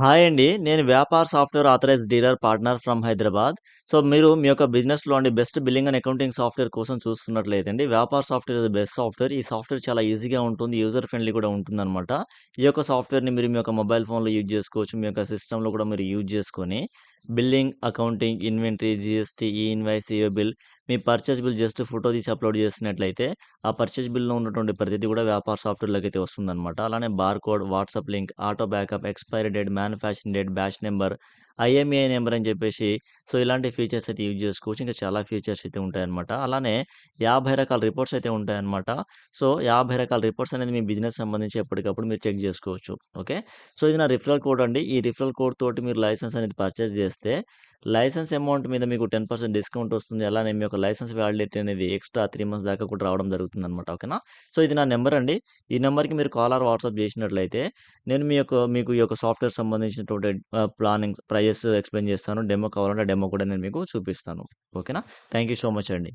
Hi అండి. నేను Vyapar software authorized dealer partner from Hyderabad. So, మీరు మీ యొక్క బిజినెస్‌లో అండి best billing and accounting software కోసం చూస్తున్నట్లయితే అండి, Vyapar software is the best software. ఈ సాఫ్ట్‌వేర్ చాలా ఈజీగా ఉంటుంది. యూజర్ ఫ్రెండ్లీ కూడా ఉంటుందనమాట. ఈ యొక్క సాఫ్ట్‌వేర్‌ని మీరు మీ యొక్క మొబైల్ ఫోన్‌లో యూజ్ చేసుకోవచ్చు. మీ యొక్క సిస్టమ్‌లో కూడా మీరు యూజ్ చేసుకొని billing, accounting, inventory, GST, e invoice, e way bill, మీ పర్చేజ్ బిల్ జస్ట్ ఫోటో తీసి అప్‌లోడ్ చేసినట్లయితే ఆ పర్చేజ్ బిల్‌లో ఉన్నటువంటి ప్రతిది కూడా వ్యాపార్ సాఫ్ట్‌వేర్‌లోకైతే వస్తుందనమాట. అలానే barcode, WhatsApp link, auto backup, expiry date, manufacturing date, batch number, IMEI number అని చెప్పేసి సో, ఇలాంటి ఫీచర్స్ అయితే యూజ్ చేసుకోవచ్చు. ఇంకా చాలా ఫీచర్స్ అయితే ఉంటాయన్నమాట. అలానే 50 రకాల రిపోర్ట్స్ అయితే ఉంటాయన్నమాట. సో, 50 రకాల రిపోర్ట్స్ అనేది మీ బిజినెస్ సంబంధించి ఎప్పటికప్పుడు మీరు చెక్ జేసుకోవచ్చు. ఓకే. సో, ఇది నా రిఫరల్ కోడ్ అండి. ఈ రిఫరల్ కోడ్ తోటి మీరు లైసెన్స్ అనేది పర్చేజ్ చేస్తే, లైసెన్స్ అమౌంట్ మీద మీకు 10% డిస్కౌంట్ వస్తుంది. అలానే మీ యొక్క లైసెన్స్ వ్యాలిడిటీ అనేది ఎక్స్‌ట్రా 3 మంత్స్ దాకా కూడా రావడం జరుగుతుందనమాట. ఓకేనా. సో, ఇది నా నంబర్ అండి. ఈ నంబర్‌కి మీరు కాల్ ఆర్ వాట్సాప్ చేసినట్లయితే నేను మీకు ఈ యొక్క సాఫ్ట్‌వేర్ సంబంధించినటువంటి ప్లానింగ్ ప్రైజెస్ ఎక్స్‌ప్లెయిన్ చేస్తాను. డెమో కావాలంటే డెమో కూడా నేను మీకు చూపిస్తాను. ఓకేనా. థాంక్ యూ సో మచ్ అండి.